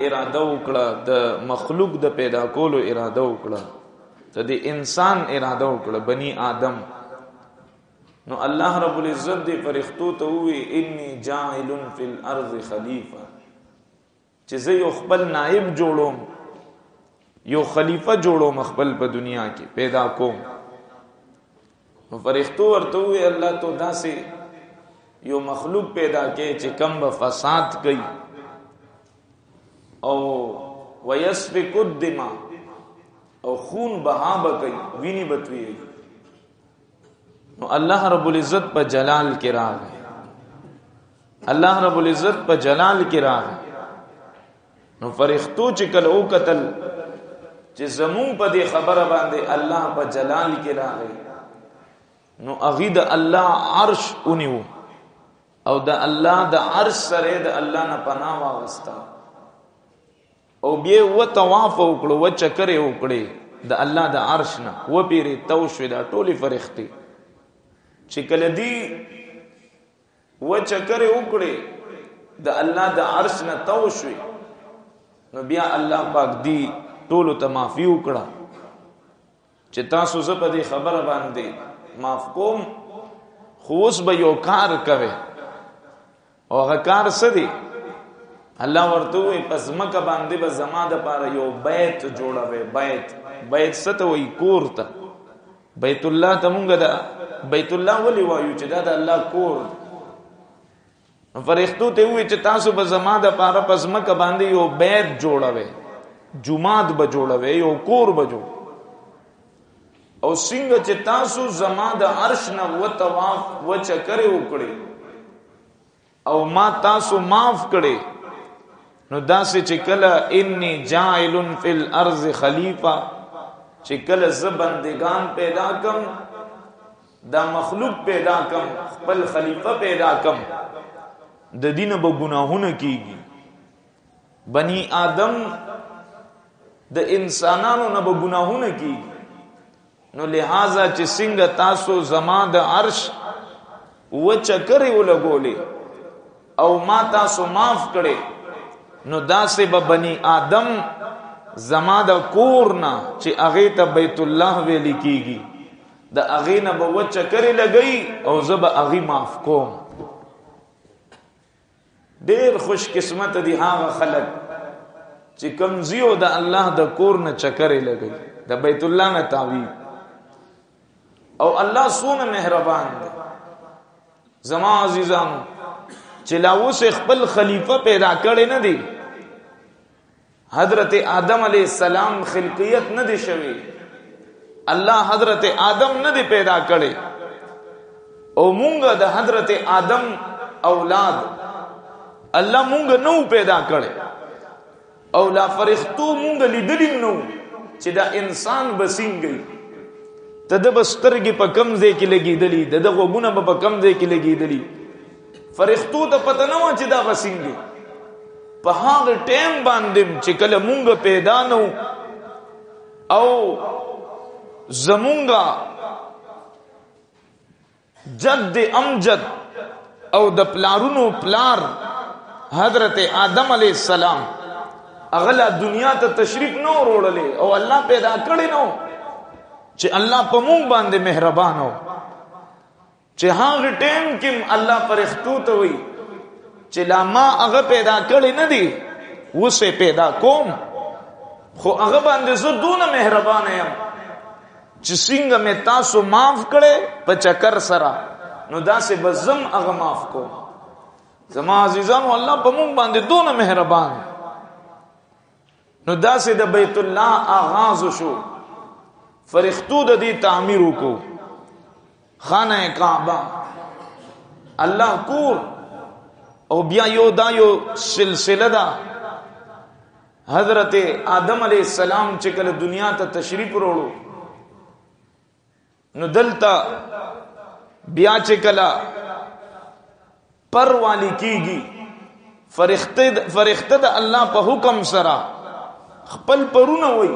اراده وکړه د مخلوق د پیدا کولو اراده وکړه د انسان اراده وکړه بنی آدم نو الله رب العزت دې فرښتو ته وی انی جاعل فی الارض خلیفہ چې زه یو خپل نائب جوړوم یو خلیفہ جوړوم خپل په دنیا کې پیدا کوم نو فرښتو ورته وی الله تو داسې یو مخلوق پیدا کې چې کم به فساد کوي او ويسفك الدماء او خون بها بکئی ویني بتوي نو الله رب العزت په جلال کې راغی الله رب العزت په جلال کې راغی نو فرښتو چې کله او قتل چې زمون په دې خبره باندې الله په جلال کې راغی نو اغید الله عرش اونیو او د الله د عرش سره د الله نه پناه واغستا او بیا و طواف وکړو و چکر وکړي د الله د عرش نه و پیری توشو دا ټولي فرښتې چې کله دی و چکر وکړي د الله د عرش نه توشو نو بیا الله پاک دی ټولو ته معافي وکړه چې تاسو زه په دې خبره باندې معاف کوم خو اوس به یو کار کوي او هغه کار څه دی الله ورته وي پس مکه باندې به زما د پاره یو بیت جوړوي بیت ست وي کور ته بیت الله ته مونږ دا بیت الله ولي وایو چې دا د الله کور فرښتو ته وي چې تاسو به زما د پاره پس مکه باندې یو بیت جوړوي جمعات به جوړوي یو کور به جوړ او څنګه چې تاسو زما د عرش نه و طواف و چکر وکړي او ما تاسو معاف کړي نو داسې چې کله انی جاعل فی الارض خلیفہ چې کله ز بندگان پیدا کم دا مخلوق پیدا کم خپل خلیفہ پیدا کم د دین به گناهونه کیږي بنی آدم د انسانانو نه به گناهونه کیږي نو لہذا چې څنګه تاسو زما د عرش و چکرې ولګولې او ما تاسو معاف کړي نو داسې به بنی آدم زما د کورنا چې هغه ته بیت الله ویل کیږي د هغه نه به وچ کرے لګئی او زه به هغه معاف کوم ډېر خوش قسمت دي هغه خلک چې کمزیو د الله د کور نه چکرې لګئی د بیت الله نه تاوی او الله سونه مهربان دی زما عزیزانو چې لاوس خپل خلیفہ پیدا کړي نه دی حضرت آدم علیہ السلام خلقیت نه دی شوی الله حضرت آدم نه دی پیدا کړي او مونږ د حضرت آدم اولاد الله مونږ نو پیدا کړي او لا فرښتو مونږ لیدلی نو چې دا انسان بسینګي تد بسترګي په کم ځای کې لګیدلی د غوګونه په کم ځای کې لګیدلی فرښتو ته پته نه و چې دا بسینګي په هغه ټیم باندې چې کله مونږ پیدا نو او زمونږه جد امجد او د پلارونو پلار حضرت آدم علیہ السلام اغلا دنیا ته تشریف نو وروړلې او الله پیدا کړی نو چې الله په مونږ باندې مهربان او چې هغه ټیم کې الله فرښتو ته وي چې لا ما هغه پیدا کړی نه دی وسه پیدا کوم خو هغه باندې زه دونه مهربان یم چې څنګه مې تاسو معاف کړي په چکر سره نو داسې بزم هغه معاف کوم زما عزیزانو الله په مونږ باندې دونه مهربان نو داسې د بیت الله آغاز شو فرښتو د دې تعمیر وکړو خانه کعبه الله کور او بیا یو سلسله ده حضرت آدم علیہ السلام چې کله دنیا ته تشریف وروړو نو دلتا بیا چې کله پر والی کیږي فرښتې د الله په حکم سره خپل پرونه وای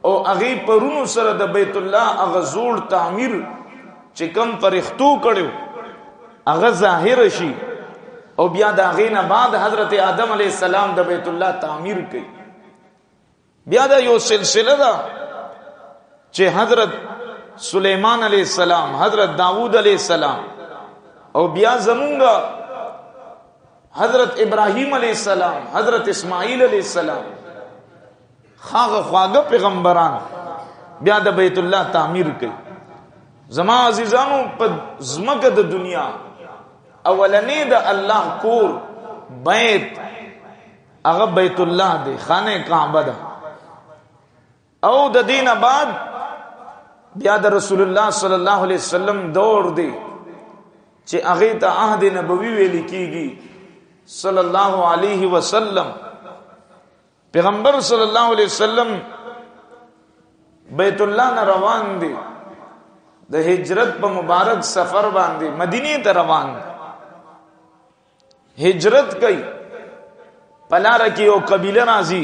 او هغه پرونو سره د بیت الله هغه زوړ تعمیر چې کم فرښتو کړو هغه ظاهر شي او بیا دا غینا بعد حضرت آدم علیہ السلام د بیت الله تعمیر کړي. بیا دا یو سلسله ده چې حضرت سلیمان علیہ السلام، حضرت داود علیہ السلام، او بیا زمونږ حضرت ابراہیم علیہ السلام، حضرت اسماعیل علیہ السلام، خواږه پیغمبران بیا د بیت الله تعمیر کړي. زما عزیزانو په زمکه د دنیا اولنی د الله کور بیت هغه بیت الله دی، خانه کعبه ده. او د دین بعد بیا د رسول الله صلی الله علیه وسلم دور دی چې هغه ته عهد نبوي ویل کیږي صلی الله علیه وسلم. پیغمبر صلی الله علیه وسلم بیت الله نه روان دي، د هجرت په مبارک سفر باندې مدینه ته روان دي. هجرت کوي، پلار کې یو قبیله راځي،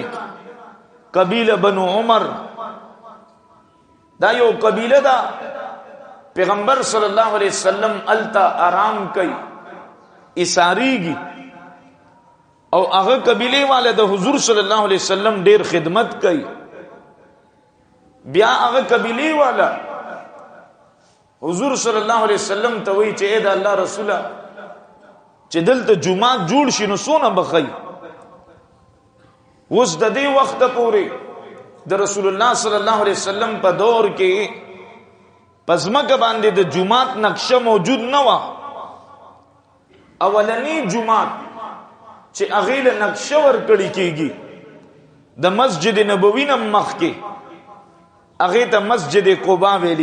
قبیله بنو عمر. دا یو قبیله دا پیغمبر صلی الله علیه وسلم التا آرام کوي، اساریږي، او هغه قبیله والے د حضور صلی الله علیه وسلم ډیر خدمت کوي. بیا هغه قبیله والا حضور صلی الله علیه وسلم ته وی چې اے د الله رسوله چې دلته جمعه جوړ شي نو سونه بخی. اوس د دې وخت پورې د رسول الله صلی الله علیه وسلم په دور کې پزماکه باندې د جمعات نقشه موجود نه و. اولنی جمعات چې هغه له نقشه ور کړی کېږي د مسجد نبوي نه مخکې هغه ته مسجد قباء ویل